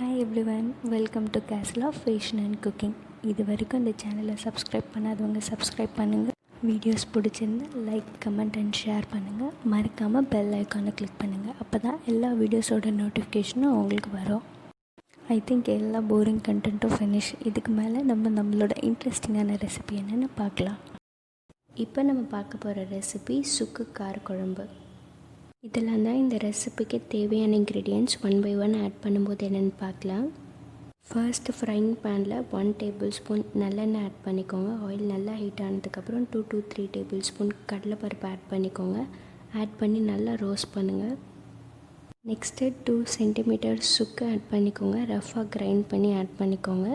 Hi everyone, welcome to castle of fashion and cooking. இது வரைக்கும் இந்த சேனலை சப்ஸ்கிரைப் பண்ணாதவங்க சப்ஸ்கிரைப் பண்ணுங்கள். வீடியோஸ் பிடிச்சிருந்தா லைக், கமெண்ட் அண்ட் ஷேர் பண்ணுங்கள். மறக்காமல் பெல் ஐக்கானை கிளிக் பண்ணுங்கள். அப்போ தான் எல்லா வீடியோஸோட நோட்டிஃபிகேஷனும் உங்களுக்கு வரும். ஐ திங்க் எல்லா போரிங் கண்டென்ட்டும் ஃபினிஷ். இதுக்கு மேலே நம்மளோட இன்ட்ரெஸ்டிங்கான ரெசிபி என்னென்னு பார்க்கலாம். இப்போ நம்ம பார்க்க போகிற ரெசிபி சுக்கு காரக்குழம்பு. இதெல்லாம் தான் இந்த ரெசிபிக்கு தேவையான ingredients. One by one add பண்ணும்போது என்னென்னு பார்க்கலாம். ஃபர்ஸ்ட்டு ஃப்ரைங் பேனில் 1 டேபிள் ஸ்பூன் நல்லெண்ணெய் ஆட் பண்ணிக்கோங்க. ஆயில் நல்லா ஹீட் ஆனதுக்கப்புறம் 2 to 3 டேபிள் ஸ்பூன் கடலைப்பருப்பு ஆட் பண்ணிக்கோங்க. ஆட் பண்ணி நல்லா ரோஸ்ட் பண்ணுங்கள். நெக்ஸ்ட்டு 2 சென்டிமீட்டர் சுக்கு ஆட் பண்ணிக்கோங்க. ரஃபாக கிரைண்ட் பண்ணி ஆட் பண்ணிக்கோங்க.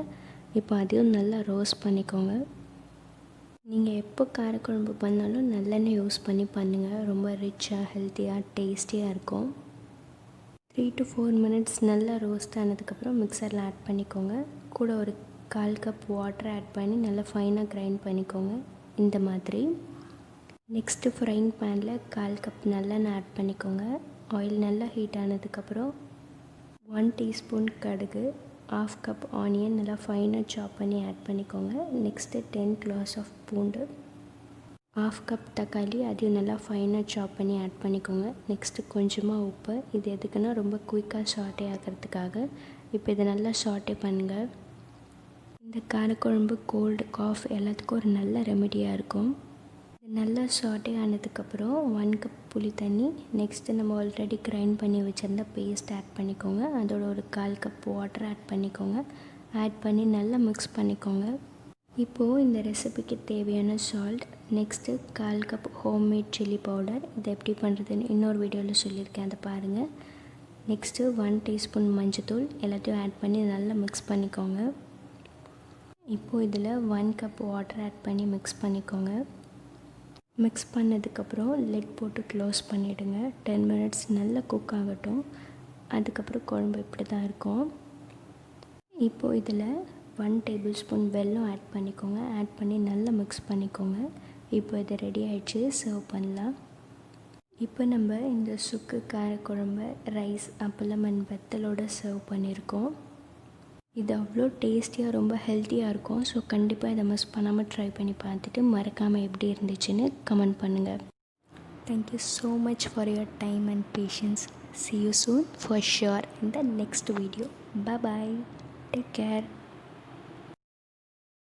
இப்போ அதையும் நல்லா ரோஸ்ட் பண்ணிக்கோங்க. நீங்கள் எப்போ காரக்குழம்பு பண்ணாலும் நல்லெண்ணெய் யூஸ் பண்ணி பண்ணுங்கள். ரொம்ப ரிச்சாக, ஹெல்த்தியாக, டேஸ்டியாக இருக்கும். 3 to 4 மினிட்ஸ் நல்லா ரோஸ்ட் ஆனதுக்கப்புறம் மிக்சரில் ஆட் பண்ணிக்கோங்க. கூட ஒரு 1/4 கப் வாட்டர் ஆட் பண்ணி நல்லா ஃபைனாக கிரைண்ட் பண்ணிக்கோங்க. இந்த மாதிரி. நெக்ஸ்ட்டு ஃப்ரைங் பேனில் 1/4 கப் நல்லெண்ணெய் ஆட் பண்ணிக்கோங்க. ஆயில் நல்லா ஹீட் ஆனதுக்கப்புறம் 1 டீஸ்பூன் கடுகு, 1/2 கப் ஆனியன் நல்லா ஃபைனாக சாப் பண்ணி ஆட் பண்ணிக்கோங்க. நெக்ஸ்ட்டு 10 cloves ஆஃப் பூண்டு, 1/2 கப் தக்காளி, அதையும் நல்லா ஃபைனாக சாப் பண்ணி ஆட் பண்ணிக்கோங்க. நெக்ஸ்ட்டு கொஞ்சமாக உப்பு. இது எதுக்குன்னா ரொம்ப குயிக்காக சாட்டே ஆகிறதுக்காக. இப்போ இதை நல்லா சாட்டே பண்ணுங்கள். இந்த காரக்குழம்பு கோல்டு, காஃப் எல்லாத்துக்கும் ஒரு நல்ல ரெமெடியாக இருக்கும். இது நல்லா சாட்டே ஆனதுக்கப்புறம் 1 கப் புளி தண்ணி, நெக்ஸ்ட்டு நம்ம ஆல்ரெடி கிரைண்ட் பண்ணி வச்சுருந்த பேஸ்ட் ஆட் பண்ணிக்கோங்க. அதோட ஒரு 1/4 கப் வாட்டர் ஆட் பண்ணிக்கோங்க. ஆட் பண்ணி நல்லா மிக்ஸ் பண்ணிக்கோங்க. இப்போது இந்த ரெசிபிக்கு தேவையான salt, next 1/4 cup homemade chilli powder. இதை எப்படி பண்ணுறதுன்னு இன்னொரு வீடியோவில் சொல்லியிருக்கேன், அதை பாருங்கள். நெக்ஸ்ட்டு 1 டீஸ்பூன் மஞ்சத்தூள் எல்லாத்தையும் ஆட் பண்ணி நல்லா மிக்ஸ் பண்ணிக்கோங்க. இப்போது இதில் 1 கப் வாட்டர் ஆட் பண்ணி மிக்ஸ் பண்ணிக்கோங்க. மிக்ஸ் பண்ணதுக்கப்புறம் லிட் போட்டு க்ளோஸ் பண்ணிவிடுங்க. 10 மினிட்ஸ் நல்லா குக் ஆகட்டும். அதுக்கப்புறம் குழம்பு இப்படி தான் இருக்கும். இப்போது இதில் 1 டேபிள் ஸ்பூன் வெல்லம் ஆட் பண்ணிக்கோங்க. ஆட் பண்ணி நல்லா மிக்ஸ் பண்ணிக்கோங்க. இப்போ இது ரெடி ஆகிடுச்சு, சர்வ் பண்ணலாம். இப்போ நம்ம இந்த சுக்கு காரக்குழம்பு ரைஸ், அப்பளம் அண்ட் வெத்தலோடு சர்வ் பண்ணியிருக்கோம். இது அவ்வளோ டேஸ்டியாக, ரொம்ப ஹெல்த்தியாக இருக்கும். ஸோ கண்டிப்பாக இதை மிஸ் பண்ணாமல் ட்ரை பண்ணி பார்த்துட்டு மறக்காமல் எப்படி இருந்துச்சுன்னு கமெண்ட் பண்ணுங்கள். Thank you so much for your time and patience. See you soon for sure in the next video. Bye bye. Take care.